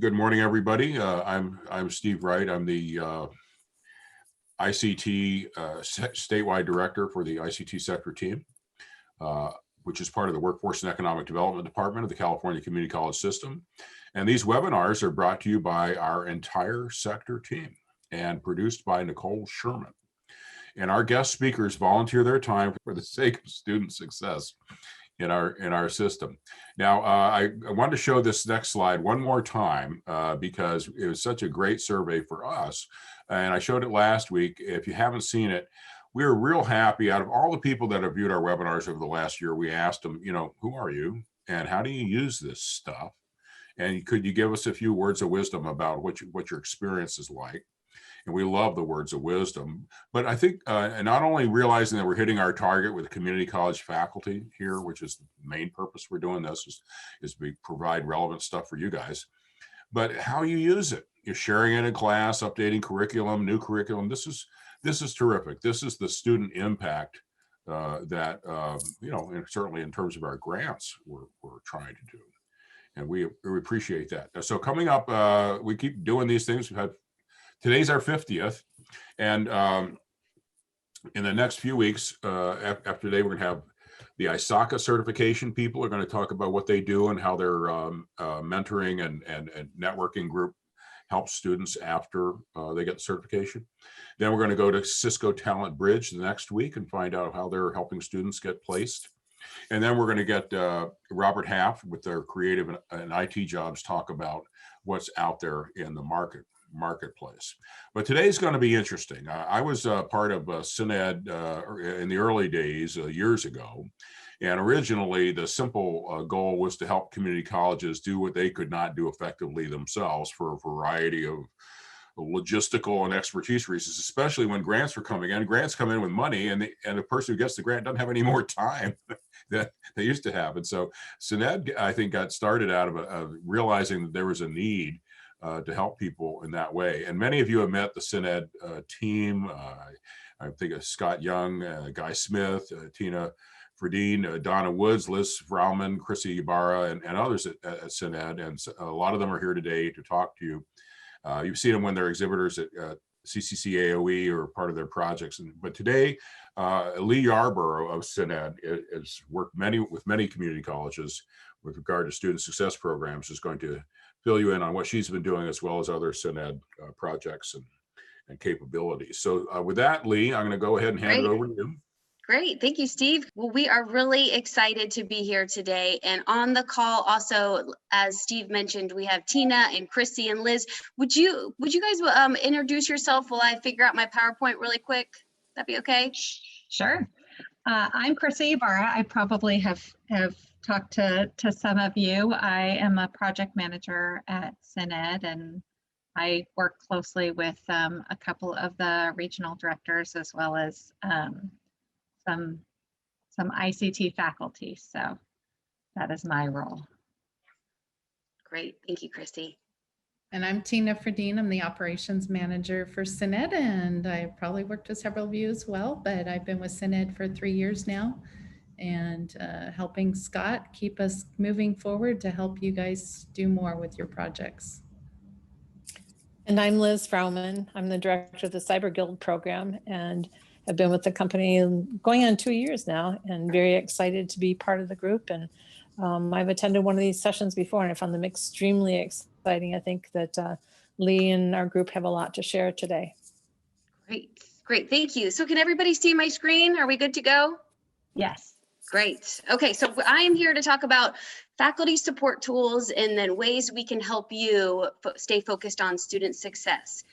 Good morning, everybody. I'm Steve Wright. I'm the ICT statewide director for the ICT sector team, which is part of the Workforce and Economic Development Department of the California Community College System. And these webinars are brought to you by our entire sector team and produced by Nicole Sherman. And our guest speakers volunteer their time for the sake of student success in our system. Now, I wanted to show this next slide one more time because it was such a great survey for us. And I showed it last week. If you haven't seen it, we were real happy. Out of all the people that have viewed our webinars over the last year, we asked them, who are you and how do you use this stuff? And could you give us a few words of wisdom about what your experience is like? And we love the words of wisdom. But I think not only realizing that we're hitting our target with community college faculty here, which is the main purpose we're doing this, is we provide relevant stuff for you guys, but how you use it. You're sharing it in class, updating curriculum, new curriculum. This is terrific. This is the student impact that, and certainly in terms of our grants, we're trying to do. And we appreciate that. So coming up, we keep doing these things. We've had Today's our 50th, and in the next few weeks, after today, we're going to have the ISACA certification people are going to talk about what they do and how their mentoring and networking group helps students after they get the certification. Then we're going to go to Cisco Talent Bridge the next week and find out how they're helping students get placed. And then we're going to get Robert Half with their creative and IT jobs talk about what's out there in the marketplace. But today's going to be interesting. I was part of SynED in the early days, years ago. And originally, the simple goal was to help community colleges do what they could not do effectively themselves for a variety of logistical and expertise reasons, especially when grants were coming in. Grants come in with money, and the person who gets the grant doesn't have any more time that they used to have. And so SynED, I think, got started out of realizing that there was a need to help people in that way. And many of you have met the SynED team. I think of Scott Young, Guy Smith, Tina Fredine, Donna Woods, Liz Frauman, Chrissy Ibarra, and others at SynED. And a lot of them are here today to talk to you. You've seen them when they're exhibitors at CCC-AOE or part of their projects. But today, Lee Yarborough of SynED has worked with many community colleges with regard to student success programs, is going to fill you in on what she's been doing, as well as other SynED projects and capabilities. So with that, Lee, I'm going to go ahead and hand it over to you. Great. Thank you, Steve. Well, we are really excited to be here today. And on the call also, as Steve mentioned, we have Tina and Chrissy and Liz. Would you guys introduce yourself while I figure out my PowerPoint really quick? That'd be okay? Sure. I'm Chrissy Ibarra. I probably have talked to some of you. I am a project manager at SynED, and I work closely with a couple of the regional directors, as well as some ICT faculty. So that is my role. Great. Thank you, Chrissy. And I'm Tina Fredine. I'm the operations manager for SynED, and I probably worked with several of you as well, but I've been with SynED for 3 years now, and helping Scott keep us moving forward to help you guys do more with your projects. And I'm Liz Frauman. I'm the director of the Cyber Guild program, and I've been with the company going on 2 years now, and very excited to be part of the group. And I've attended one of these sessions before, and I found them extremely exciting. I think that Lee and our group have a lot to share today. Great. Thank you. So can everybody see my screen? Are we good to go? Yes. Great. Okay, so I am here to talk about faculty support tools and then ways we can help you stay focused on student success.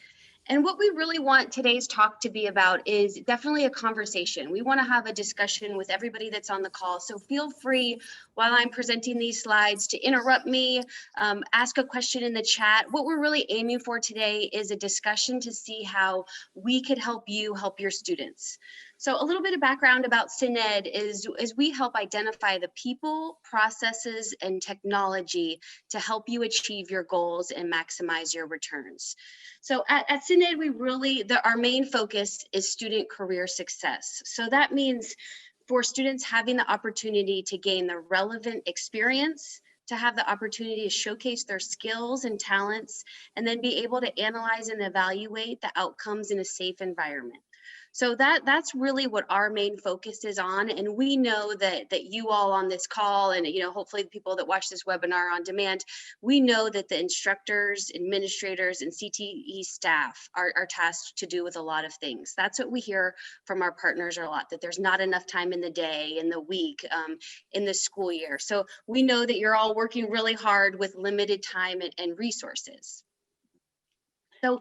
And what we really want today's talk to be about is definitely a conversation. We want to have a discussion with everybody that's on the call. So feel free while I'm presenting these slides to interrupt me, ask a question in the chat. What we're really aiming for today is a discussion to see how we could help you help your students. So a little bit of background about SynED is we help identify the people, processes, and technology to help you achieve your goals and maximize your returns. So at SynED, our main focus is student career success. So that means for students having the opportunity to gain the relevant experience, to have the opportunity to showcase their skills and talents, and then be able to analyze and evaluate the outcomes in a safe environment. So that's really what our main focus is on. And we know that you all on this call, and hopefully the people that watch this webinar on demand, we know that the instructors, administrators, and CTE staff are tasked to do with a lot of things. That's what we hear from our partners a lot, that there's not enough time in the day, in the week, in the school year. So we know that you're all working really hard with limited time and resources. So,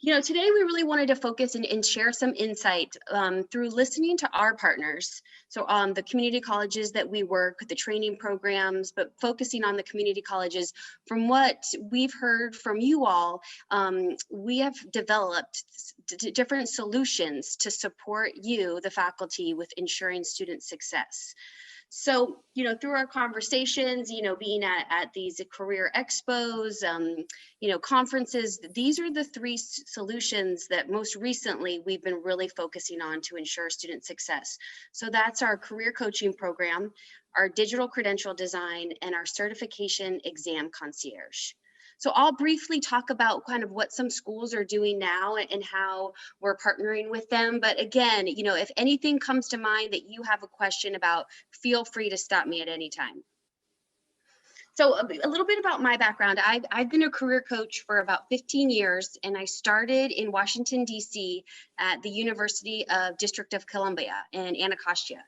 today we really wanted to focus and share some insight through listening to our partners. So the community colleges that we work with, the training programs, but focusing on the community colleges. From what we've heard from you all, we have developed different solutions to support you, the faculty, with ensuring student success. So, through our conversations, being at these career expos, conferences, these are the three solutions that most recently we've been really focusing on to ensure student success. So that's our career coaching program, our digital credential design, and our certification exam concierge. So I'll briefly talk about kind of what some schools are doing now and how we're partnering with them. But again, if anything comes to mind that you have a question about, feel free to stop me at any time. So a little bit about my background. I've been a career coach for about 15 years, and I started in Washington, D.C. at the University of District of Columbia in Anacostia.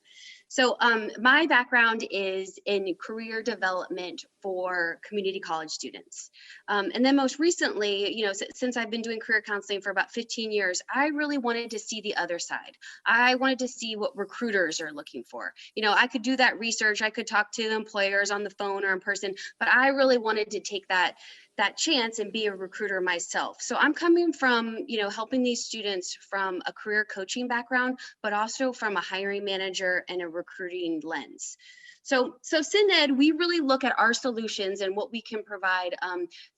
So my background is in career development for community college students. And then most recently, since I've been doing career counseling for about 15 years, I really wanted to see the other side. I wanted to see what recruiters are looking for. I could do that research. I could talk to employers on the phone or in person, but I really wanted to take that chance and be a recruiter myself. So I'm coming from, helping these students from a career coaching background, but also from a hiring manager and a recruiting lens. So SynED, we really look at our solutions and what we can provide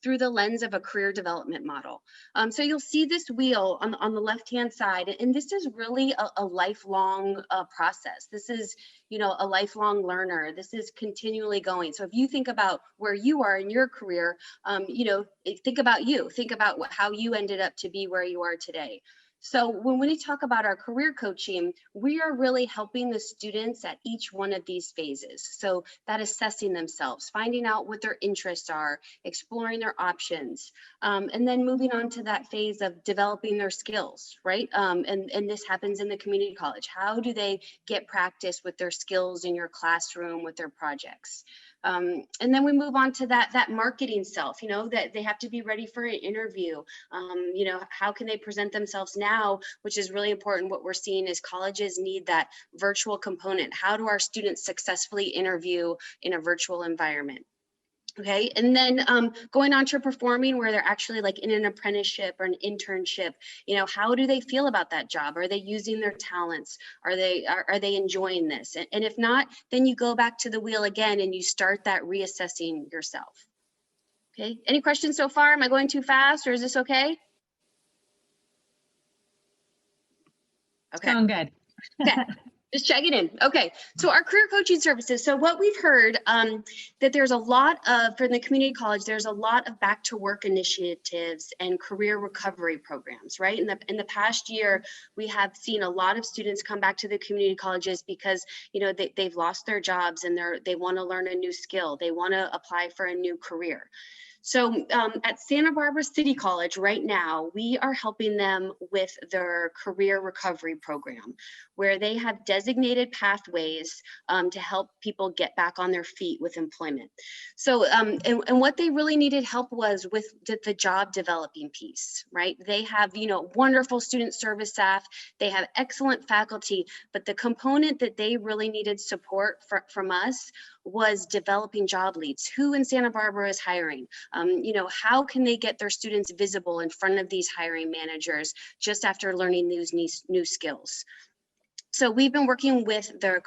through the lens of a career development model. So you'll see this wheel on the left-hand side, and this is really a lifelong process. This is, a lifelong learner. This is continually going. So if you think about where you are in your career, think about you. Think about how you ended up to be where you are today. So when we talk about our career coaching, we are really helping the students at each one of these phases. So that assessing themselves, finding out what their interests are, exploring their options, and then moving on to that phase of developing their skills, right? And this happens in the community college. How do they get practice with their skills in your classroom, with their projects? And then we move on to that marketing self, that they have to be ready for an interview. How can they present themselves now, which is really important. What we're seeing is colleges need that virtual component. How do our students successfully interview in a virtual environment? Okay, and then going on to performing, where they're actually like in an apprenticeship or an internship, how do they feel about that job? Are they using their talents? Are they enjoying this? And if not, then you go back to the wheel again and you start that reassessing yourself. Okay, any questions so far? Am I going too fast, or is this okay? Okay. Doing good. Okay. Just checking in. Okay, so our career coaching services. So what we've heard that there's a lot of, for the community college, there's a lot of back to work initiatives and career recovery programs, right? In the past year, we have seen a lot of students come back to the community colleges because, they've lost their jobs and they want to learn a new skill. They want to apply for a new career. So at Santa Barbara City College right now, we are helping them with their career recovery program, where they have designated pathways to help people get back on their feet with employment. So, and what they really needed help was with the job developing piece, right? They have, wonderful student service staff, they have excellent faculty, but the component that they really needed support from us was developing job leads. Who in Santa Barbara is hiring? How can they get their students visible in front of these hiring managers just after learning these new skills? So we've been working with the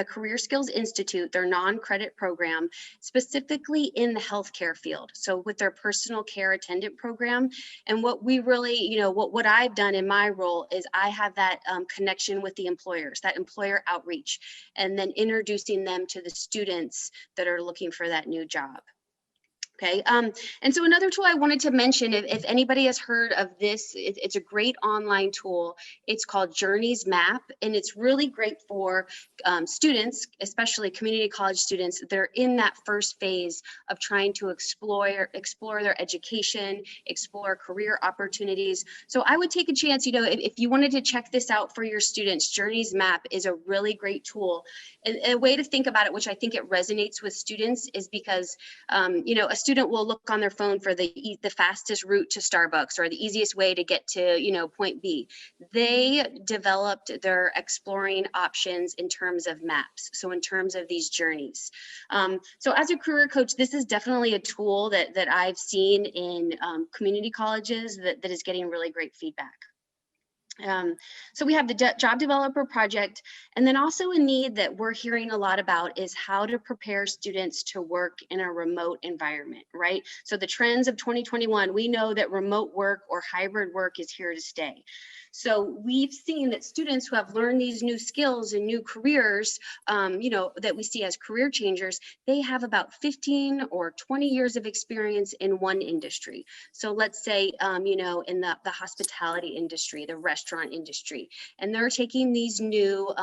Career Skills Institute, their non-credit program, specifically in the healthcare field. So with their personal care attendant program. And what we really, what I've done in my role is I have that connection with the employers, that employer outreach, and then introducing them to the students that are looking for that new job. Okay, and so another tool I wanted to mention, if anybody has heard of this, it's a great online tool. It's called Journeys Map, and it's really great for students, especially community college students. They're in that first phase of trying to explore their education, explore career opportunities. So I would take a chance, if you wanted to check this out for your students, Journeys Map is a really great tool. And a way to think about it, which I think it resonates with students, is because, a student will look on their phone for the fastest route to Starbucks or the easiest way to get to, point B. They developed their exploring options in terms of maps. So in terms of these journeys. So as a career coach, this is definitely a tool that I've seen in community colleges that is getting really great feedback. So we have the job developer project, and then also a need that we're hearing a lot about is how to prepare students to work in a remote environment, right? So the trends of 2021, we know that remote work or hybrid work is here to stay. So we've seen that students who have learned these new skills and new careers, that we see as career changers, they have about 15 or 20 years of experience in one industry. So let's say, in the hospitality industry, the restaurant industry, and they're taking these new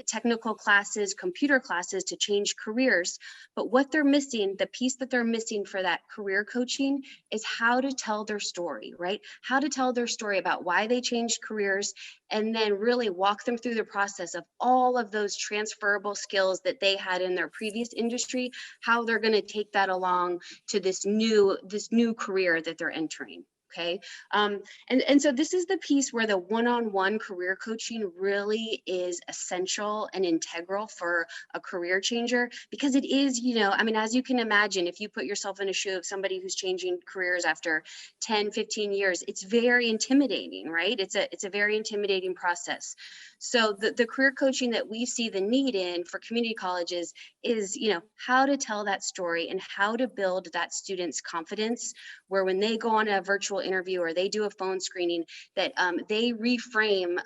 technical classes, computer classes to change careers. But what they're missing, the piece that they're missing for that career coaching is how to tell their story, right? How to tell their story about why they changed careers, and then really walk them through the process of all of those transferable skills that they had in their previous industry, how they're going to take that along to this new career that they're entering. Okay. And so this is the piece where the one-on-one career coaching really is essential and integral for a career changer, because it is, as you can imagine, if you put yourself in a shoe of somebody who's changing careers after 10, 15 years, it's very intimidating, right? It's a very intimidating process. So the career coaching that we see the need in for community colleges is, how to tell that story and how to build that student's confidence, where when they go on a virtual interview or they do a phone screening, that they reframe,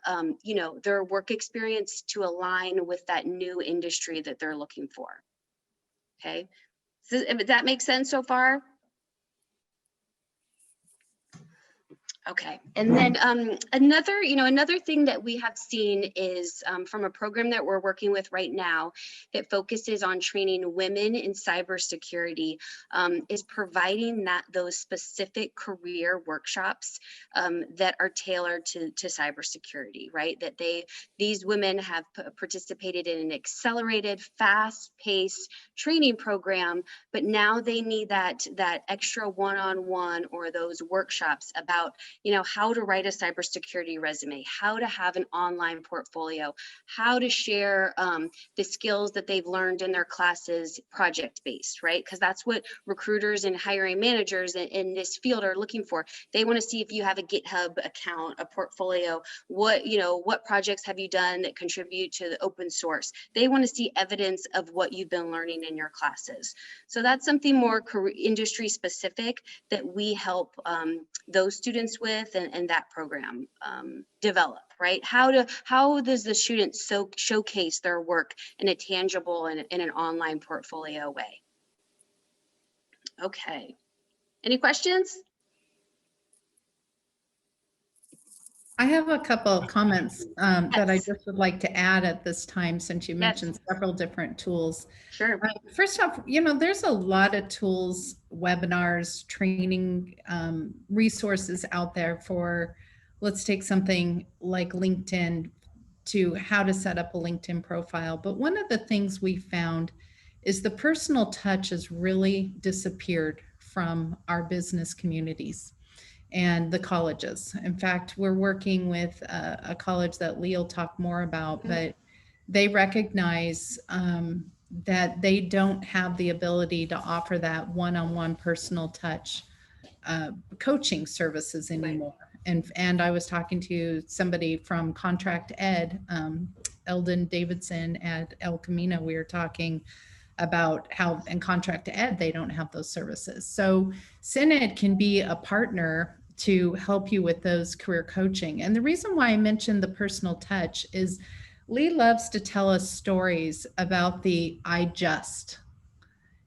their work experience to align with that new industry that they're looking for. Okay, does that make sense so far? Okay, and then another thing that we have seen is from a program that we're working with right now that focuses on training women in cybersecurity, is providing those specific career workshops that are tailored to cybersecurity, right? That these women have participated in an accelerated, fast-paced training program, but now they need that extra one-on-one or those workshops about how to write a cybersecurity resume, how to have an online portfolio, how to share the skills that they've learned in their classes project-based, right? Because that's what recruiters and hiring managers in this field are looking for. They want to see if you have a GitHub account, a portfolio, what projects have you done that contribute to the open source. They want to see evidence of what you've been learning in your classes. So that's something more industry specific that we help those students with and that program develop, right? How does the student showcase their work in a tangible and in an online portfolio way? Okay, any questions? I have a couple of comments that I Yes. just would like to add at this time, since you mentioned several different tools. Sure. First off, there's a lot of tools, webinars, training resources out there for, let's take something like LinkedIn, to how to set up a LinkedIn profile. But one of the things we found is the personal touch has really disappeared from our business communities and the colleges. In fact, we're working with a college that Lee will talk more about, but they recognize that they don't have the ability to offer that one-on-one personal touch coaching services anymore. And I was talking to somebody from Contract Ed, Eldon Davidson at El Camino. We were talking about how in Contract Ed, they don't have those services. So SynED can be a partner to help you with those career coaching. And the reason why I mentioned the personal touch is Lee loves to tell us stories about the I just,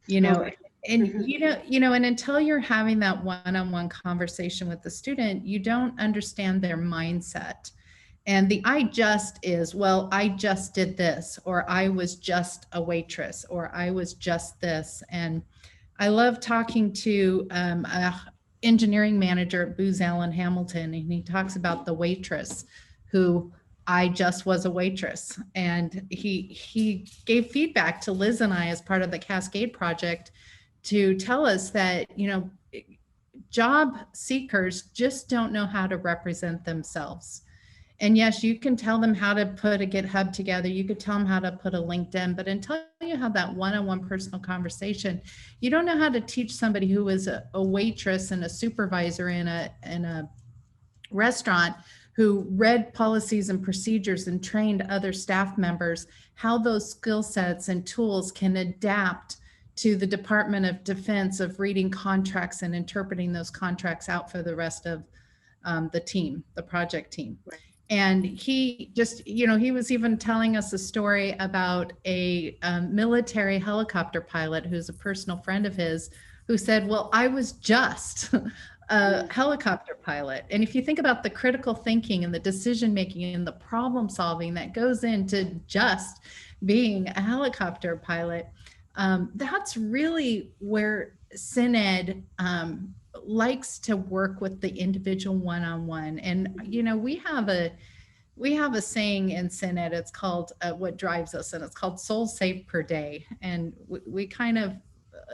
you know, and and until you're having that one-on-one conversation with the student, you don't understand their mindset. And the I just is, well, I just did this, or I was just a waitress, or I was just this. And I love talking to a engineering manager at Booz Allen Hamilton, and he talks about the waitress who I just was a waitress. And he gave feedback to Liz and I as part of the Cascade project to tell us that, job seekers just don't know how to represent themselves. And yes, you can tell them how to put a GitHub together. You could tell them how to put a LinkedIn, but until you have that one-on-one personal conversation, you don't know how to teach somebody who is a waitress and a supervisor in a restaurant who read policies and procedures and trained other staff members, how those skill sets and tools can adapt to the Department of Defense of reading contracts and interpreting those contracts out for the rest of the team, the project team. Right. And he just, he was even telling us a story about a military helicopter pilot who's a personal friend of his who said, well, I was just a helicopter pilot. And if you think about the critical thinking and the decision making and the problem solving that goes into just being a helicopter pilot, that's really where SynED likes to work with the individual one-on-one. And we have a saying in SynED. It's called what drives us, and it's called souls saved per day. And we kind of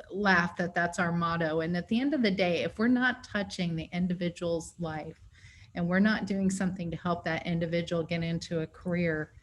laugh that that's our motto. And at the end of the day, if we're not touching the individual's life and we're not doing something to help that individual get into a career,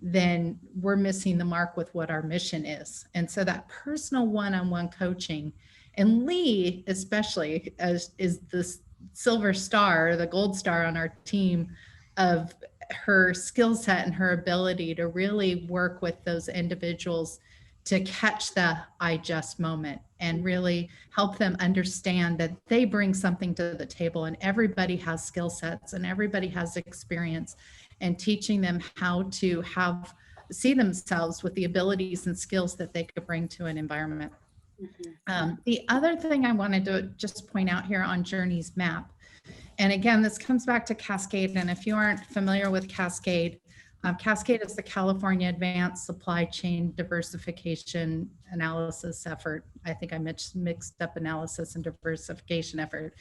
then we're missing the mark with what our mission is. And so that personal one-on-one coaching, and Lee especially is the silver star, the gold star on our team of her skill set and her ability to really work with those individuals to catch the I just moment and really help them understand that they bring something to the table, and everybody has skill sets and everybody has experience, and teaching them how to see themselves with the abilities and skills that they could bring to an environment. The other thing I wanted to just point out here on Journeys Map, and again, this comes back to Cascade. And if you aren't familiar with Cascade, Cascade is the California Advanced Supply Chain Diversification Analysis effort. I think I mixed up analysis and diversification effort.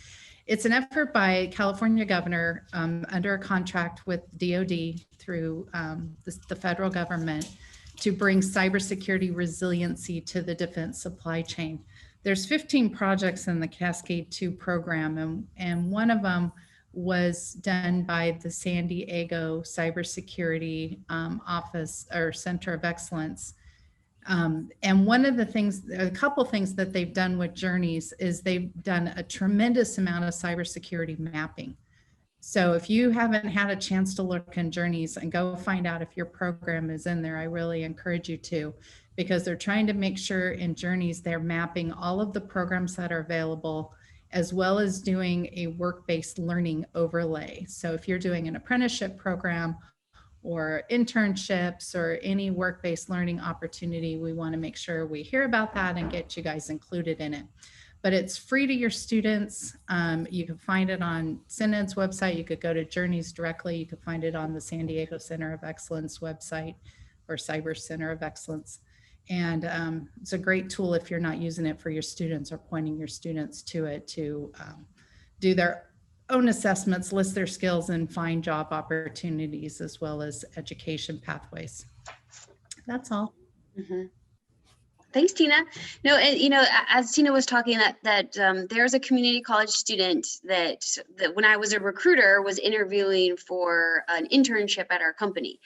It's an effort by California governor under a contract with DOD through the federal government to bring cybersecurity resiliency to the defense supply chain. There's 15 projects in the Cascade 2 program, and one of them was done by the San Diego Cybersecurity Office or Center of Excellence. And one of the things, a couple things that they've done with Journeys is they've done a tremendous amount of cybersecurity mapping. So if you haven't had a chance to look in Journeys and go find out if your program is in there, I really encourage you to, because they're trying to make sure in Journeys they're mapping all of the programs that are available, as well as doing a work-based learning overlay. So if you're doing an apprenticeship program or internships or any work-based learning opportunity, we want to make sure we hear about that and get you guys included in it. But it's free to your students. You can find it on SynED's website. You could go to Journeys directly. You could find it on the San Diego Center of Excellence website or Cyber Center of Excellence. And it's a great tool if you're not using it for your students or pointing your students to it to do their own assessments, list their skills, and find job opportunities as well as education pathways. That's all. Mm-hmm. Thanks, Tina. No, and as Tina was talking, that there's a community college student that when I was a recruiter was interviewing for an internship at our company.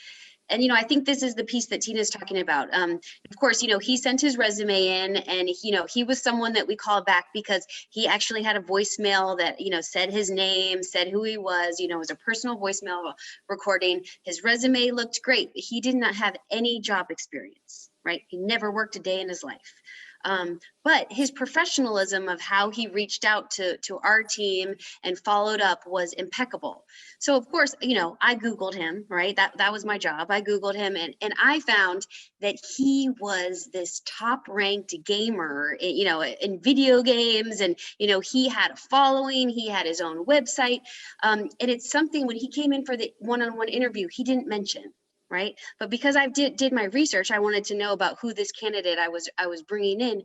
And, I think this is the piece that Tina's talking about. Of course, he sent his resume in, and, he was someone that we called back because he actually had a voicemail that, said his name, said who he was, it was a personal voicemail recording. His resume looked great, but he did not have any job experience, right? He never worked a day in his life. But his professionalism of how he reached out to our team and followed up was impeccable. So of course, I Googled him, right? That was my job. I Googled him, and I found that he was this top ranked gamer, in video games, and, he had a following, he had his own website. And it's something when he came in for the one-on-one interview, he didn't mention. Right. But because I did my research, I wanted to know about who this candidate I was bringing in.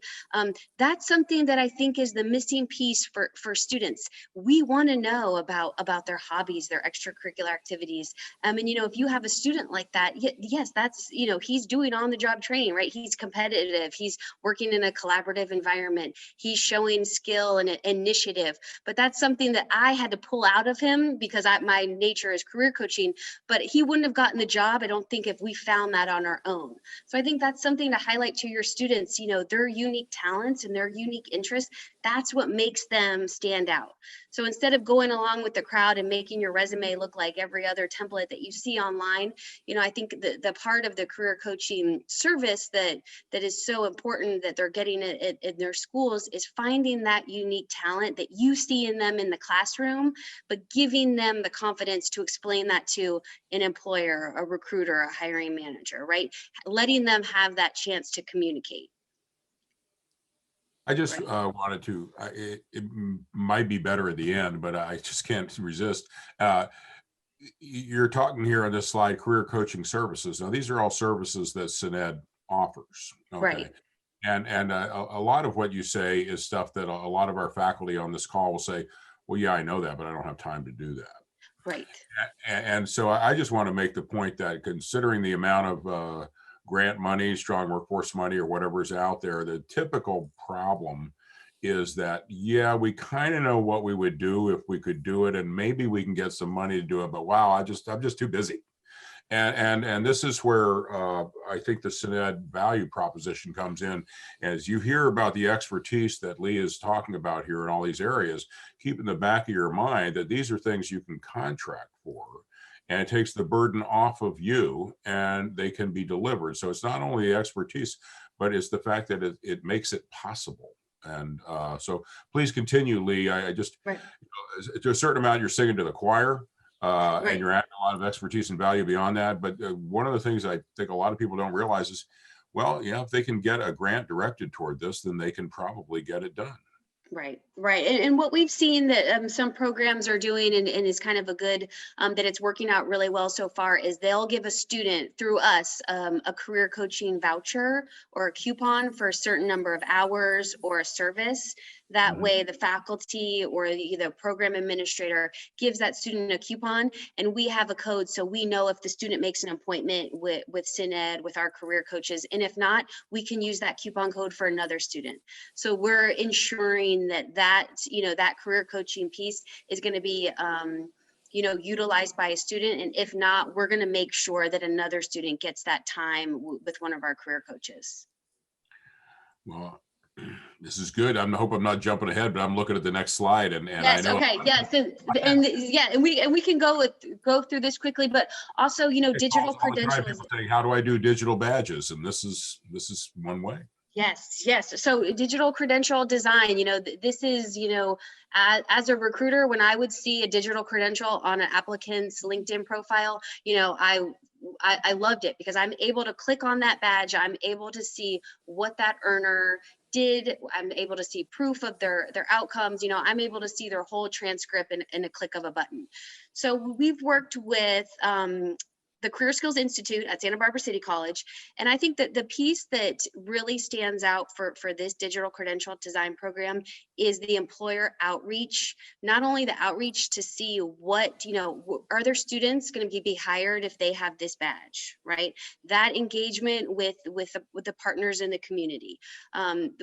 That's something that I think is the missing piece for students. We want to know about their hobbies, their extracurricular activities. And, if you have a student like that, yes, that's, he's doing on the job training, right? He's competitive. He's working in a collaborative environment. He's showing skill and initiative. But that's something that I had to pull out of him because my nature is career coaching, but he wouldn't have gotten the job, I don't think, if we found that on our own. So I think that's something to highlight to your students, their unique talents and their unique interests. That's what makes them stand out. So instead of going along with the crowd and making your resume look like every other template that you see online, I think the part of the career coaching service that is so important that they're getting it in their schools is finding that unique talent that you see in them in the classroom, but giving them the confidence to explain that to an employer, a recruiter, a hiring manager, right? Letting them have that chance to communicate. I just wanted to, it might be better at the end, but I just can't resist. You're talking here on this slide, career coaching services. Now, these are all services that SynED offers. Okay. Right. And a lot of what you say is stuff that a lot of our faculty on this call will say, well, yeah, I know that, but I don't have time to do that. Right. And so I just want to make the point that considering the amount of grant money, strong workforce money, or whatever is out there, the typical problem is that, yeah, we kind of know what we would do if we could do it, and maybe we can get some money to do it, but wow, I'm just too busy. And this is where I think the SynED value proposition comes in. As you hear about the expertise that Lee is talking about here in all these areas, keep in the back of your mind that these are things you can contract for, and it takes the burden off of you, and they can be delivered. So it's not only the expertise, but it's the fact that it makes it possible. And so please continue, Lee. I just, right. To a certain amount, you're singing to the choir. Right. And you're adding a lot of expertise and value beyond that. But one of the things I think a lot of people don't realize is, well, if they can get a grant directed toward this, then they can probably get it done. Right. And what we've seen that some programs are doing and is kind of a good, that it's working out really well so far, is they'll give a student through us a career coaching voucher or a coupon for a certain number of hours or a service. That way the faculty or the program administrator gives that student a coupon, and we have a code so we know if the student makes an appointment with SynED, with our career coaches, and if not, we can use that coupon code for another student. So we're ensuring that career coaching piece is going to be utilized by a student, and if not, we're going to make sure that another student gets that time with one of our career coaches. Well, this is good. I hope I'm not jumping ahead, but I'm looking at the next slide, and yes, I know. Okay, yes, and we can go through this quickly, but also digital credentials. People saying, how do I do digital badges? And this is one way. Yes. So digital credential design, this is, as a recruiter, when I would see a digital credential on an applicant's LinkedIn profile, I loved it because I'm able to click on that badge. I'm able to see what that earner did. I'm able to see proof of their outcomes. I'm able to see their whole transcript in a click of a button. So we've worked with the Career Skills Institute at Santa Barbara City College. And I think that the piece that really stands out for this digital credential design program is the employer outreach. Not only the outreach to see what, are their students going to be hired if they have this badge, right? That engagement with the partners in the community.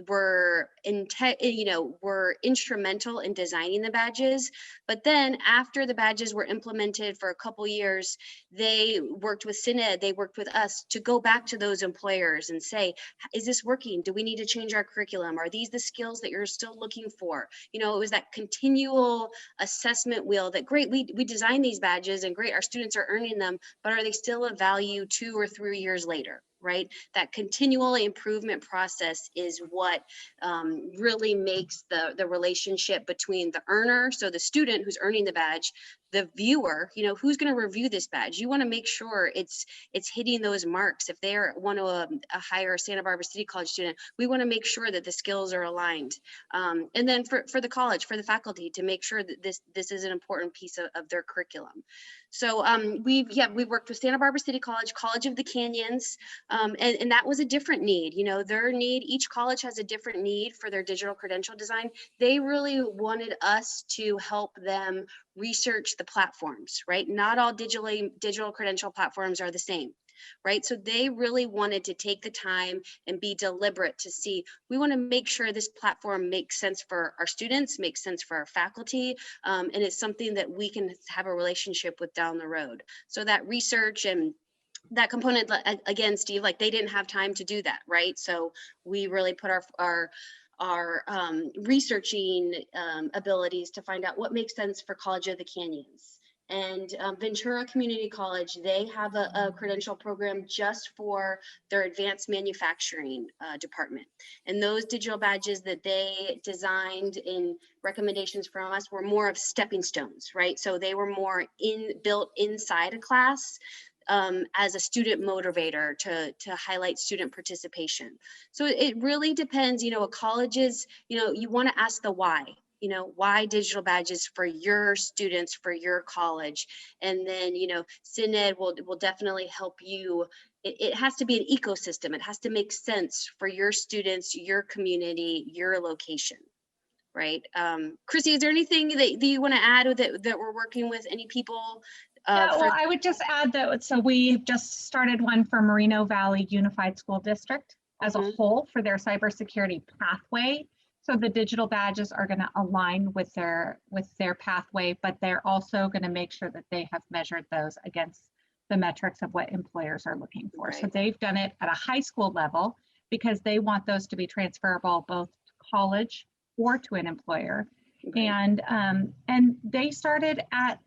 We're instrumental in designing the badges, but then after the badges were implemented for a couple years, worked with SynED, they worked with us to go back to those employers and say, is this working? Do we need to change our curriculum? Are these the skills that you're still looking for? You know, it was that continual assessment wheel that great, we designed these badges and great, our students are earning them, but are they still of value 2 or 3 years later? Right? That continual improvement process is what really makes the relationship between the earner, so the student who's earning the badge, the viewer, you know, who's going to review this badge. You want to make sure it's hitting those marks. If they want to hire a Santa Barbara City College student, we want to make sure that the skills are aligned. And then for the college, for the faculty, to make sure that this is an important piece of their curriculum. So we've worked with Santa Barbara City College, College of the Canyons, and that was a different need. You know, their need, each college has a different need for their digital credential design. They really wanted us to help them research the platforms, right? Not all digital credential platforms are the same, right? So they really wanted to take the time and be deliberate to see, we want to make sure this platform makes sense for our students, makes sense for our faculty, and it's something that we can have a relationship with down the road. So that research and that component, again, Steve, like they didn't have time to do that, right? So we really put our researching abilities to find out what makes sense for College of the Canyons. And Ventura Community College, they have a credential program just for their advanced manufacturing department. And those digital badges that they designed in recommendations from us were more of stepping stones, right? So they were more built inside a class as a student motivator to highlight student participation. So it really depends, you know, a college's, you know, you want to ask the why. You know, why digital badges for your students, for your college? And then, you know, SynED will definitely help you. It has to be an ecosystem. It has to make sense for your students, your community, your location, right? Chrissy, is there anything that you want to add that we're working with? Any people? Well, I would just add that, so we just started one for Moreno Valley Unified School District as a whole for their cybersecurity pathway. So the digital badges are going to align with their pathway, but they're also going to make sure that they have measured those against the metrics of what employers are looking for. Right. So they've done it at a high school level because they want those to be transferable both to college or to an employer. Right. And they started at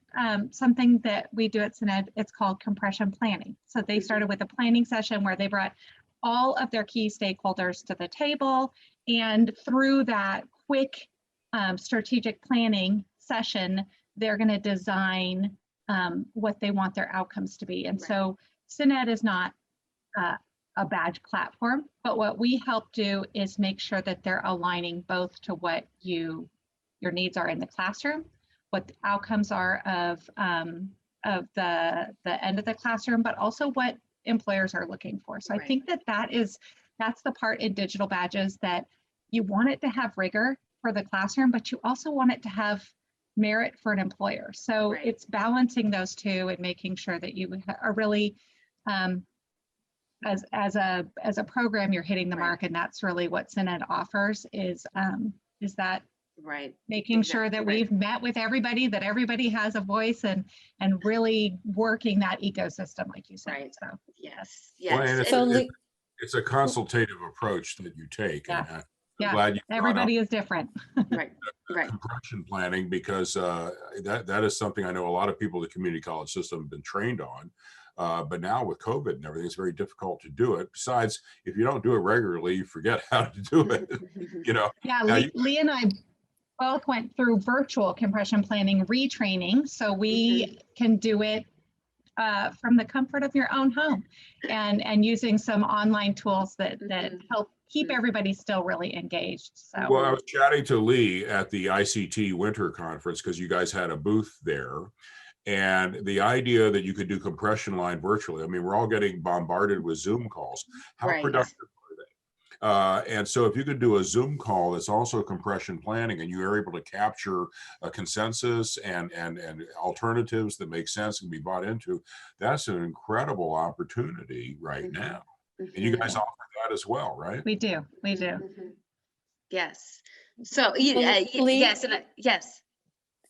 something that we do at SynED. It's called compression planning. So they started with a planning session where they brought all of their key stakeholders to the table, and through that quick strategic planning session, they're going to design what they want their outcomes to be. And right. So SynED is not a badge platform, but what we help do is make sure that they're aligning both to what your needs are in the classroom, what the outcomes are of the end of the classroom, but also what employers are looking for. So right. I think that's the part in digital badges that you want it to have rigor for the classroom, but you also want it to have merit for an employer. So right. It's balancing those two and making sure that you are really, as a program, you're hitting the right. mark, and that's really what SynED offers is that right. making exactly. sure that right. we've met with everybody, that everybody has a voice, and really working that ecosystem, like you said. Right. So yes. Well, and it's a consultative approach that you take. Yeah. And yeah. Glad you everybody is different. Right. Right. Compression planning, because that is something I know a lot of people in the community college system have been trained on. But now with COVID and everything, it's very difficult to do it. Besides, if you don't do it regularly, you forget how to do it. You know. Yeah, Lee and I both went through virtual compression planning retraining, so we can do it from the comfort of your own home, and using some online tools that help keep everybody still really engaged. So, well, I was chatting to Lee at the ICT Winter Conference because you guys had a booth there. And the idea that you could do compression line virtually, I mean, we're all getting bombarded with Zoom calls. How right. productive are they? And so if you could do a Zoom call that's also compression planning, and you are able to capture a consensus and alternatives that make sense and be bought into, that's an incredible opportunity right now. And you guys offer that as well, right? We do. Yes. So yes, and yes.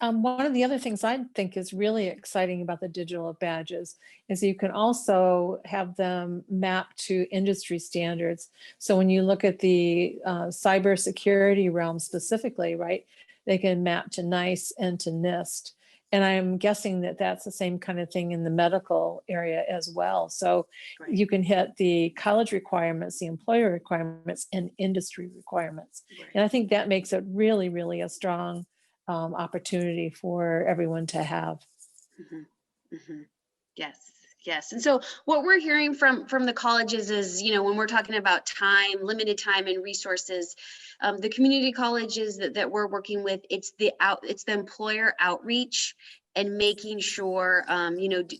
One of the other things I think is really exciting about the digital badges is you can also have them map to industry standards. So when you look at the cybersecurity realm specifically, right, they can map to NICE and to NIST. And I'm guessing that that's the same kind of thing in the medical area as well. So Right. you can hit the college requirements, the employer requirements, and industry requirements. And I think that makes it really, really a strong opportunity for everyone to have. Mhm, mhm. Yes, yes. And so what we're hearing from the colleges is, when we're talking about time, limited time and resources, the community colleges that we're working with, it's the employer outreach and making sure,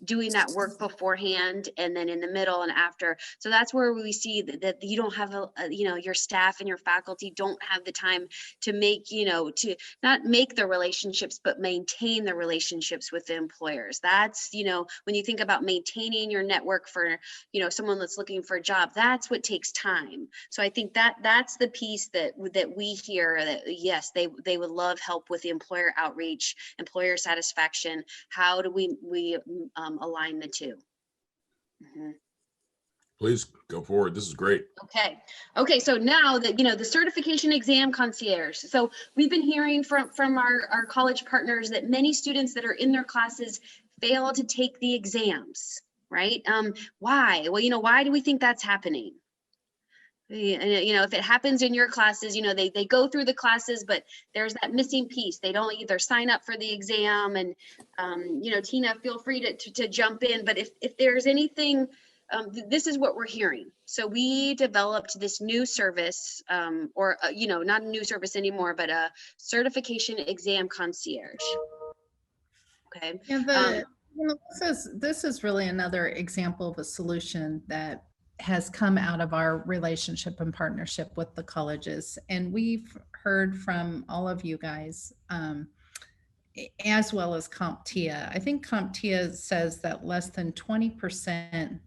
doing that work beforehand and then in the middle and after. So that's where we see that you don't have your staff and your faculty don't have the time to make, to not make the relationships, but maintain the relationships with the employers. That's, when you think about maintaining your network for, someone that's looking for a job, that's what takes time. So I think that's the piece that we hear, that yes, they would love help with the employer outreach, employer satisfaction. How do we align the two? Mhm. Please go forward. This is great. Okay. So now that, the certification exam concierge. So we've been hearing from our college partners that many students that are in their classes fail to take the exams, right? Why? Well, why do we think that's happening? If it happens in your classes, they go through the classes, but there's that missing piece. They don't either sign up for the exam, and Tina, feel free to jump in. But if there's anything, this is what we're hearing. So we developed this new service, or not a new service anymore, but a certification exam concierge. Okay. Yeah, this is really another example of a solution that has come out of our relationship and partnership with the colleges. And we've heard from all of you guys, as well as CompTIA. I think CompTIA says that less than 20%,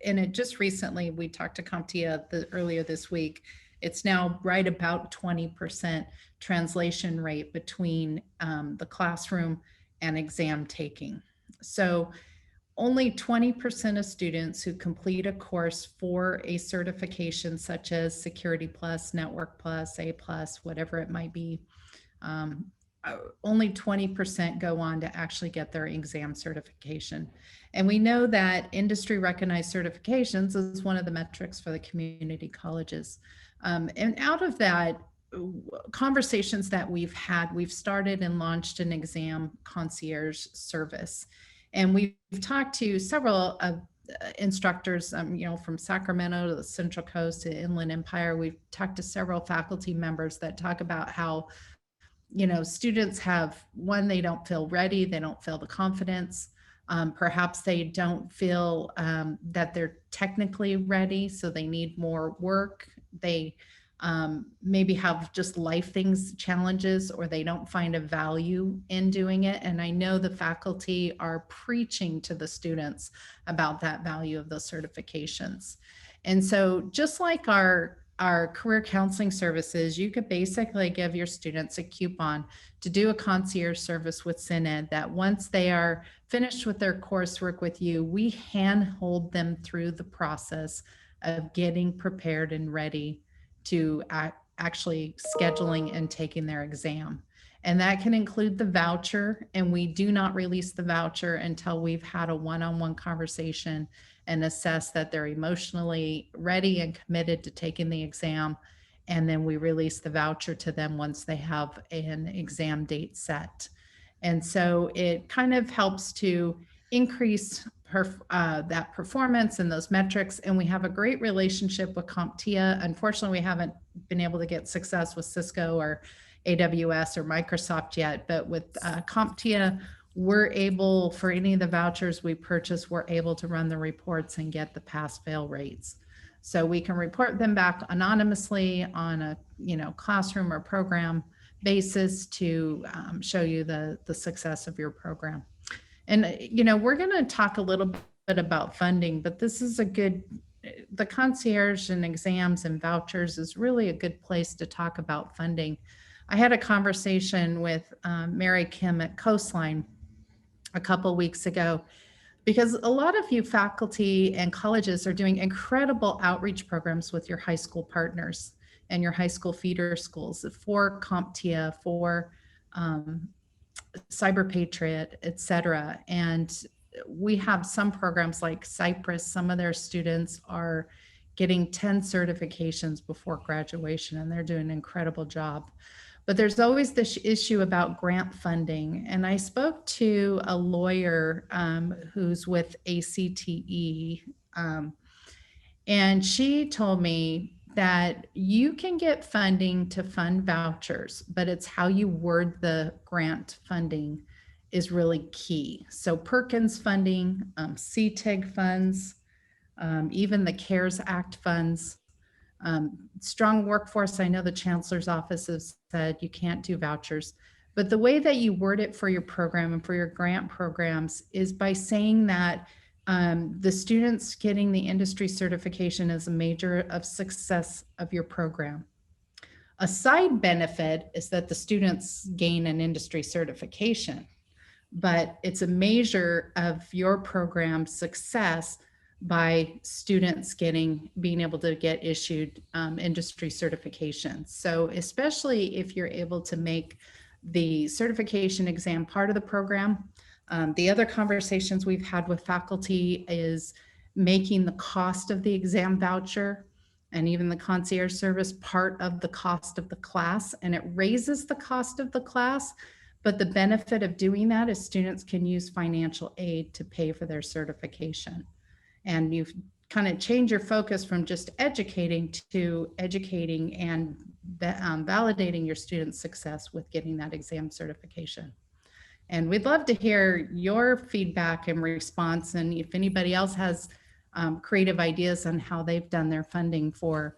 and it just recently, we talked to CompTIA earlier this week, it's now right about 20% translation rate between the classroom and exam taking. So only 20% of students who complete a course for a certification such as Security Plus, Network Plus, A Plus, whatever it might be, only 20% go on to actually get their exam certification. And we know that industry recognized certifications is one of the metrics for the community colleges. And out of that, conversations that we've had, we've started and launched an exam concierge service. And we've talked to several instructors, from Sacramento to the Central Coast to Inland Empire. We've talked to several faculty members that talk about how, students have, one, they don't feel ready, they don't feel the confidence. Perhaps they don't feel that they're technically ready, so they need more work. They maybe have just life things, challenges, or they don't find a value in doing it. And I know the faculty are preaching to the students about that value of those certifications. And so just like our career counseling services, you could basically give your students a coupon to do a concierge service with SynED, that once they are finished with their coursework with you, we handhold them through the process of getting prepared and ready to actually scheduling and taking their exam. And that can include the voucher, and we do not release the voucher until we've had a one-on-one conversation and assess that they're emotionally ready and committed to taking the exam. And then we release the voucher to them once they have an exam date set. And so it kind of helps to increase that performance and those metrics. And we have a great relationship with CompTIA. Unfortunately, we haven't been able to get success with Cisco or AWS or Microsoft yet, but with CompTIA, we're able, for any of the vouchers we purchase, we're able to run the reports and get the pass-fail rates. So we can report them back anonymously on a classroom or program basis to show you the success of your program. And we're going to talk a little bit about funding, but this is the concierge and exams and vouchers is really a good place to talk about funding. I had a conversation with Mary Kim at Coastline a couple weeks ago, because a lot of you faculty and colleges are doing incredible outreach programs with your high school partners and your high school feeder schools for CompTIA, for Cyber Patriot, et cetera. And we have some programs like Cypress, some of their students are getting 10 certifications before graduation, and they're doing an incredible job. But there's always this issue about grant funding. And I spoke to a lawyer who's with ACTE, and she told me that you can get funding to fund vouchers, but it's how you word the grant funding is really key. So Perkins funding, CTIG funds, even the CARES Act funds, strong workforce. I know the chancellor's office has said you can't do vouchers, but the way that you word it for your program and for your grant programs is by saying that the students getting the industry certification is a measure of success of your program. A side benefit is that the students gain an industry certification, but it's a measure of your program's success by students being able to get issued industry certifications. So especially if you're able to make the certification exam part of the program. The other conversations we've had with faculty is making the cost of the exam voucher and even the concierge service part of the cost of the class, and it raises the cost of the class. But the benefit of doing that is students can use financial aid to pay for their certification. And you've kind of changed your focus from just educating to educating and validating your students' success with getting that exam certification. And we'd love to hear your feedback and response. And if anybody else has creative ideas on how they've done their funding for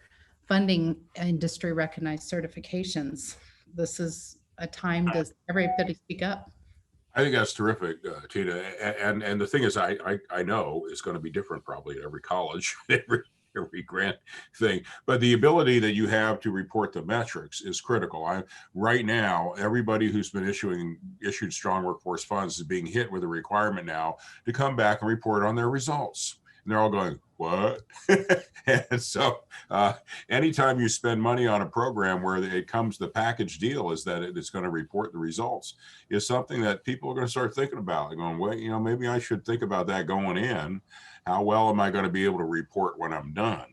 funding industry recognized certifications, this is a time to everybody speak up. I think that's terrific, Tina. And the thing is, I know it's going to be different probably at every college, every grant thing. But the ability that you have to report the metrics is critical. Right now, everybody who's been issued strong workforce funds is being hit with a requirement now to come back and report on their results. And they're all going, what? And so anytime you spend money on a program where it comes, the package deal is that it's going to report the results, is something that people are going to start thinking about. They're going, wait, maybe I should think about that going in. How well am I going to be able to report when I'm done?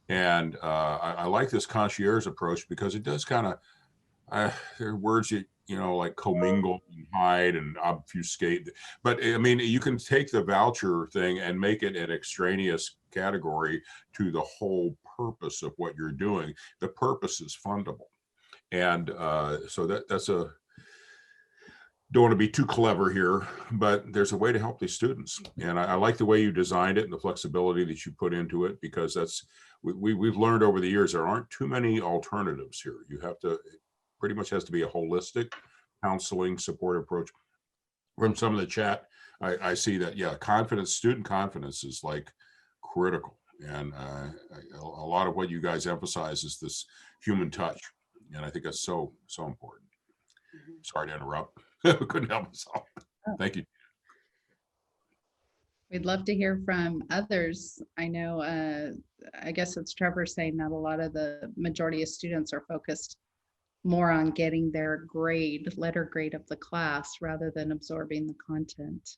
And I like this concierge approach because it does kind of, there are words like commingle and hide and obfuscate. But I mean, you can take the voucher thing and make it an extraneous category to the whole purpose of what you're doing. The purpose is fundable. And so that's don't want to be too clever here, but there's a way to help these students. And I like the way you designed it and the flexibility that you put into it, because we've learned over the years, there aren't too many alternatives here. You have to, pretty much has to be a holistic counseling support approach. From some of the chat, I see that, yeah, student confidence is like critical. And a lot of what you guys emphasize is this human touch. And I think that's so important. Sorry to interrupt. Couldn't help myself. Thank you. We'd love to hear from others. I know, I guess it's Trevor saying that a lot of the majority of students are focused more on getting their letter grade of the class rather than absorbing the content.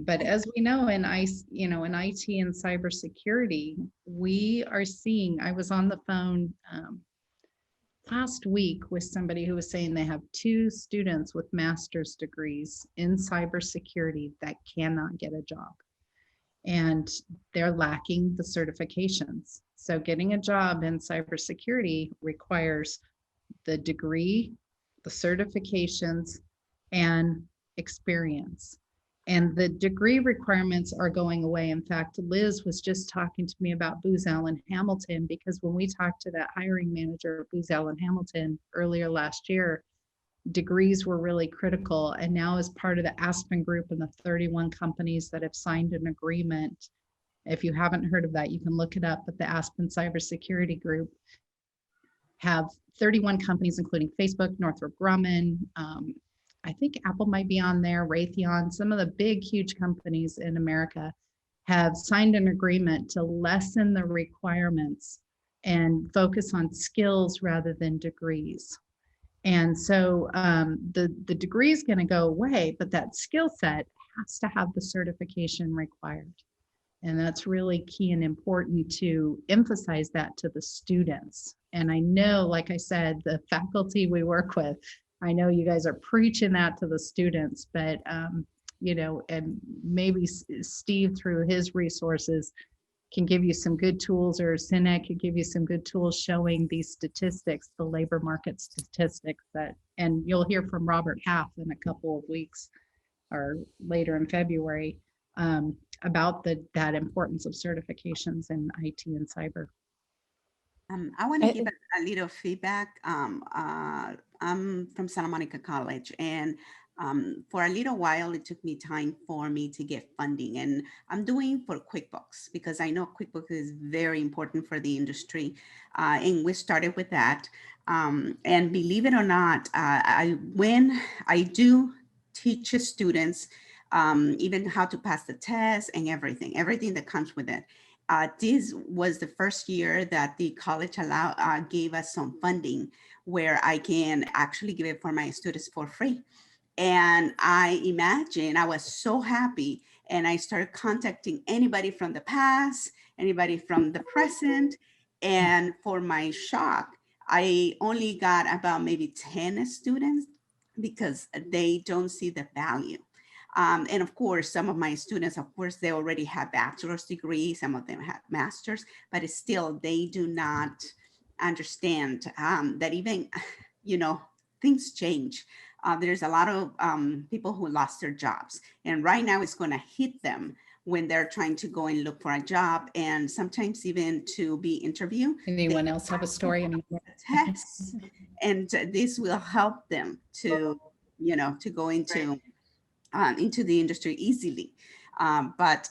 But as we know in IT and cybersecurity, we are seeing, I was on the phone last week with somebody who was saying they have 2 students with master's degrees in cybersecurity that cannot get a job. And they're lacking the certifications. So getting a job in cybersecurity requires the degree, the certifications, and experience. And the degree requirements are going away. In fact, Liz was just talking to me about Booz Allen Hamilton, because when we talked to that hiring manager at Booz Allen Hamilton earlier last year, degrees were really critical. And now, as part of the Aspen Group and the 31 companies that have signed an agreement, if you haven't heard of that, you can look it up, but the Aspen Cybersecurity Group have 31 companies, including Facebook, Northrop Grumman. I think Apple might be on there, Raytheon. Some of the big, huge companies in America have signed an agreement to lessen the requirements and focus on skills rather than degrees. And so the degree is going to go away, but that skill set has to have the certification required. And that's really key and important to emphasize that to the students. And I know, like I said, the faculty we work with, I know you guys are preaching that to the students, but you know, and maybe Steve through his resources can give you some good tools, or SynED could give you some good tools showing these statistics, the labor market statistics that, and you'll hear from Robert Half in a couple of weeks or later in February about that importance of certifications in IT and cyber. I want to give a little feedback. I'm from Santa Monica College, and for a little while, it took me time for me to get funding, and I'm doing for QuickBooks because I know QuickBooks is very important for the industry, and we started with that. And believe it or not, when I do teach students, even how to pass the test and everything that comes with it. This was the first year that the college gave us some funding where I can actually give it for my students for free. And I imagine I was so happy, and I started contacting anybody from the past, anybody from the present. And for my shock, I only got about maybe 10 students because they don't see the value. And of course, some of my students, of course, they already have bachelor's degrees, some of them have master's, but still they do not understand that even, you know, things change. There's a lot of people who lost their jobs, and right now it's going to hit them when they're trying to go and look for a job, and sometimes even to be interviewed. Anyone else have a story? Tests, and this will help them to, you know, to go into the industry easily. But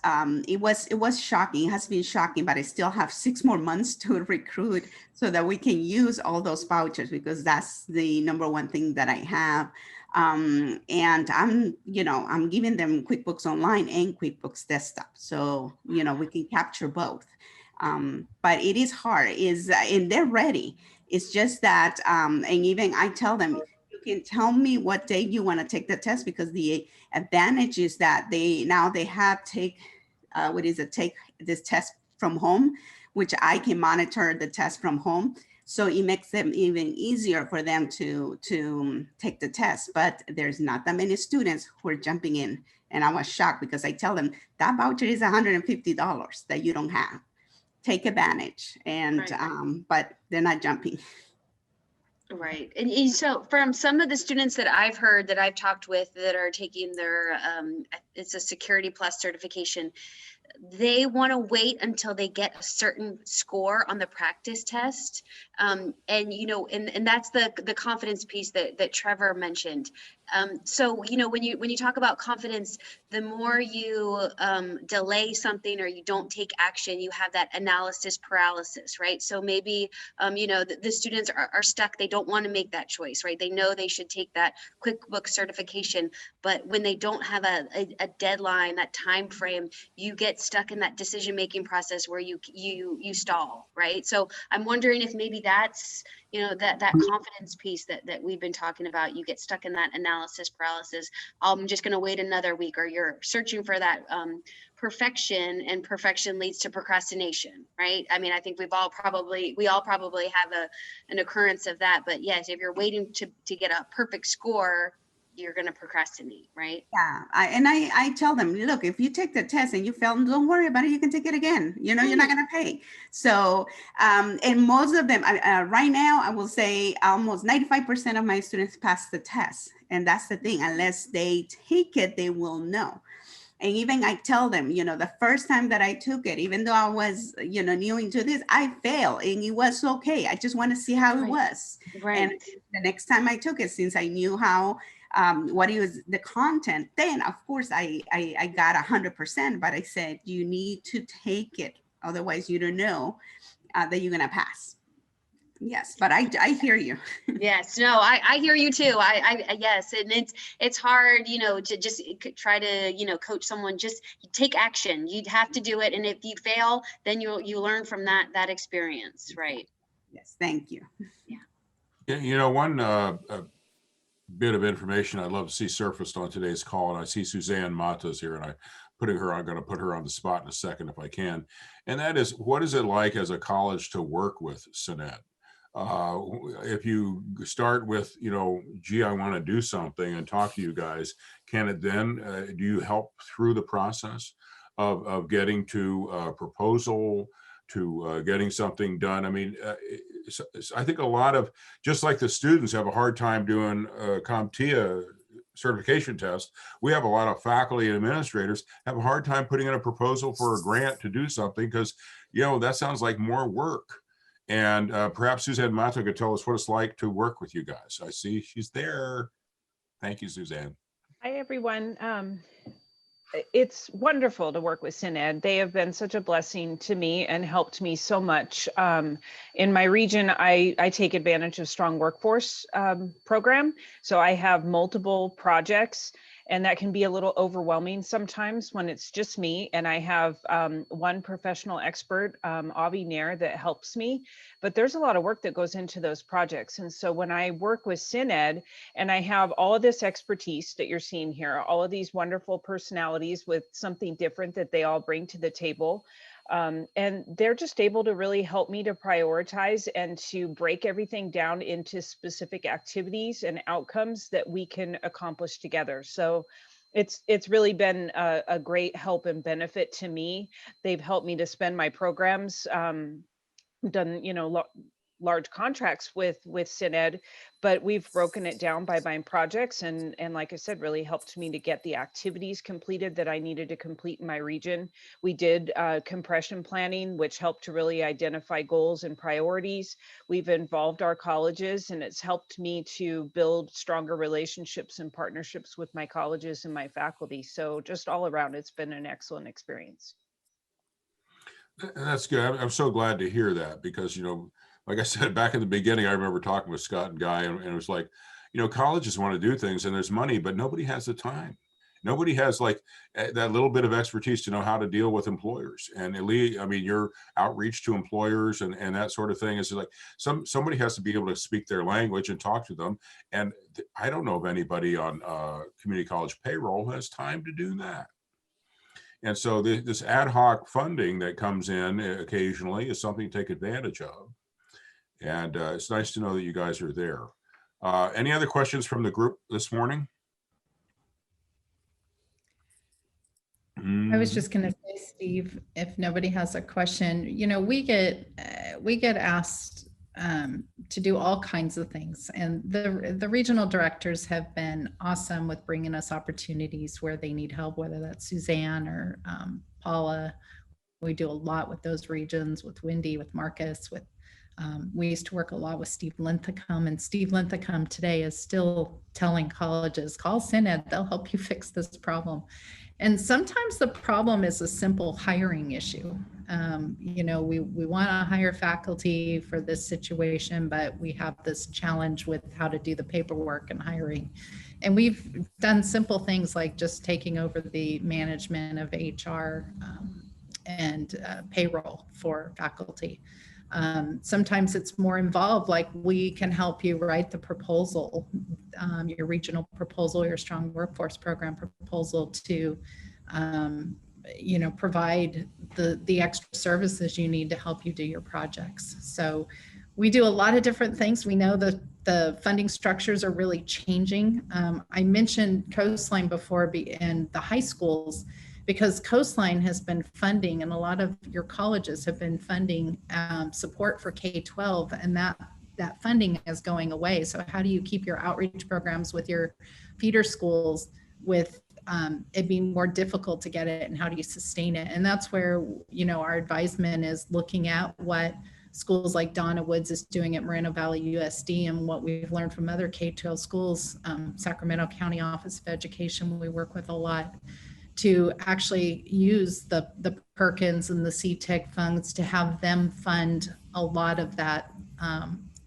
it was shocking. It has been shocking, but I still have 6 more months to recruit so that we can use all those vouchers, because that's the number one thing that I have. And I'm giving them QuickBooks Online and QuickBooks Desktop. So, you know, we can capture both. But it is hard, and they're ready. It's just that, and even I tell them, you can tell me what day you want to take the test, because the advantage is that they have take this test from home, which I can monitor the test from home. So it makes them even easier for them to take the test. But there's not that many students who are jumping in. And I was shocked, because I tell them that voucher is $150 that you don't have. Take advantage. And Right. but they're not jumping. Right. And so from some of the students that I've heard that I've talked with that are taking their, it's a Security Plus certification, they want to wait until they get a certain score on the practice test. And, you know, and that's the confidence piece that Trevor mentioned. So, you know, when you talk about confidence, the more you delay something or you don't take action, you have that analysis paralysis, right? So maybe, you know, the students are stuck. They don't want to make that choice, right? They know they should take that QuickBooks certification, but when they don't have a deadline, that time frame, you get stuck in that decision-making process where you stall, right? So I'm wondering if maybe that's, you know, that confidence piece that we've been talking about. You get stuck in that analysis paralysis. I'm just going to wait another week, or you're searching for that perfection, and perfection leads to procrastination, right? I mean, I think we all probably have an occurrence of that. But yes, if you're waiting to get a perfect score, you're going to procrastinate, right? Yeah, I tell them, look, if you take the test and you fail, don't worry about it. You can take it again. You know, you're not going to pay. So, and most of them, right now, I will say almost 95% of my students pass the test. And that's the thing, unless they take it, they will know. And even I tell them, you know, the first time that I took it, even though I was, you know, new into this, I failed, and it was okay. I just want to see how it was. Right. And the next time I took it, since I knew how, what is the content, then of course I got 100%, but I said, you need to take it. Otherwise you don't know that you're going to pass. Yes, but I hear you. Yes, no, I hear you too. Yes, and it's hard, you know, to just try to, you know, coach someone. Just take action. You'd have to do it, and if you fail, then you learn from that experience, right? Yes, thank you. Yeah, you know, one bit of information I'd love to see surfaced on today's call, and I see Suzanne Matas here, and I'm going to put her on the spot in a second if I can, and that is, what is it like as a college to work with SynED? If you start with, you know, gee, I want to do something and talk to you guys, can it then, do you help through the process of getting to a proposal, to getting something done? I mean, I think a lot of, just like the students have a hard time doing CompTIA certification test, we have a lot of faculty and administrators have a hard time putting in a proposal for a grant to do something, because, you know, that sounds like more work. And perhaps Suzanne Mata could tell us what it's like to work with you guys. I see she's there. Thank you, Suzanne. Hi, everyone. It's wonderful to work with SynED. They have been such a blessing to me and helped me so much. In my region, I take advantage of strong workforce program. So I have multiple projects, and that can be a little overwhelming sometimes when it's just me. And I have one professional expert, Avi Nair, that helps me. But there's a lot of work that goes into those projects. And so when I work with SynED, and I have all of this expertise that you're seeing here, all of these wonderful personalities with something different that they all bring to the table. And they're just able to really help me to prioritize and to break everything down into specific activities and outcomes that we can accomplish together. So it's really been a great help and benefit to me. They've helped me to spend my programs, done, you know, large contracts with SynED, but we've broken it down by my projects, and like I said, really helped me to get the activities completed that I needed to complete in my region. We did compression planning, which helped to really identify goals and priorities. We've involved our colleges, and it's helped me to build stronger relationships and partnerships with my colleges and my faculty. So just all around, it's been an excellent experience. That's good. I'm so glad to hear that, because, you know, like I said, back in the beginning, I remember talking with Scott and Guy, and it was like, you know, colleges want to do things and there's money, but nobody has the time. Nobody has like that little bit of expertise to know how to deal with employers. And Lee, I mean, your outreach to employers and that sort of thing is like somebody has to be able to speak their language and talk to them. And I don't know if anybody on community college payroll has time to do that. And so this ad hoc funding that comes in occasionally is something to take advantage of. And it's nice to know that you guys are there. Any other questions from the group this morning? I was just going to say, Steve, if nobody has a question, you know, we get asked to do all kinds of things, and the regional directors have been awesome with bringing us opportunities where they need help, whether that's Suzanne or Paula. We do a lot with those regions, with Wendy, with Marcus, with we used to work a lot with Steve Linthicum, and Steve Linthicum today is still telling colleges, call SynED, they'll help you fix this problem. And sometimes the problem is a simple hiring issue. You know, we want to hire faculty for this situation, but we have this challenge with how to do the paperwork and hiring. And we've done simple things like just taking over the management of HR and payroll for faculty. Sometimes it's more involved, like we can help you write the proposal, your regional proposal, your strong workforce program proposal to, you know, provide the extra services you need to help you do your projects. So we do a lot of different things. We know that the funding structures are really changing. I mentioned Coastline before and the high schools, because Coastline has been funding, and a lot of your colleges have been funding support for K-12, and that funding is going away. So how do you keep your outreach programs with your feeder schools with it being more difficult to get it, and how do you sustain it? And that's where, you know, our advisement is looking at what schools like Donna Woods is doing at Moreno Valley USD, and what we've learned from other K-12 schools, Sacramento County Office of Education, we work with a lot, to actually use the Perkins and the CTEC funds to have them fund a lot of that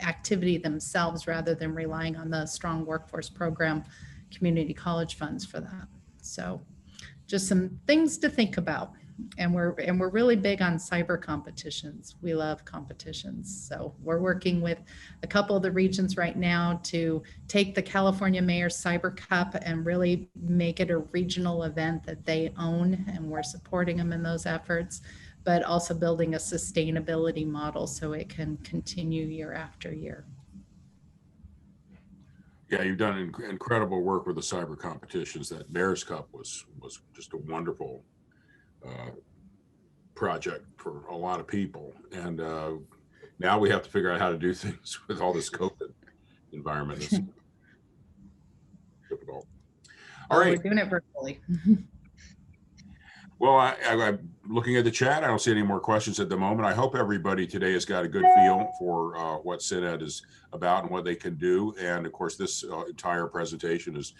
activity themselves rather than relying on the strong workforce program community college funds for that. So just some things to think about. And we're really big on cyber competitions. We love competitions. So we're working with a couple of the regions right now to take the California Mayor's Cyber Cup and really make it a regional event that they own, and we're supporting them in those efforts, but also building a sustainability model so it can continue year after year. Yeah, you've done incredible work with the cyber competitions. That Mayor's Cup was just a wonderful project for a lot of people. And now we have to figure out how to do things with all this COVID environment. It's difficult. All right. We're doing it virtually. Well, I'm looking at the chat. I don't see any more questions at the moment. I hope everybody today has got a good feel for what SynED is about and what they can do. And of course, this entire presentation is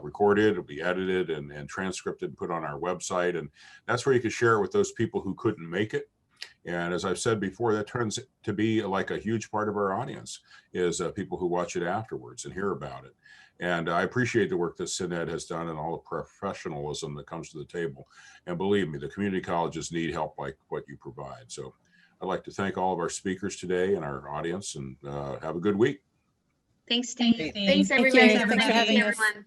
recorded. It'll be edited and transcripted and put on our website. And that's where you can share it with those people who couldn't make it. And as I've said before, that turns to be like a huge part of our audience is people who watch it afterwards and hear about it. And I appreciate the work that SynED has done and all the professionalism that comes to the table. And believe me, the community colleges need help like what you provide. So I'd like to thank all of our speakers today and our audience, and have a good week. Thanks, Steve. Thanks, Steve. Thanks, Thank everyone. you. Thanks for having us. Everyone.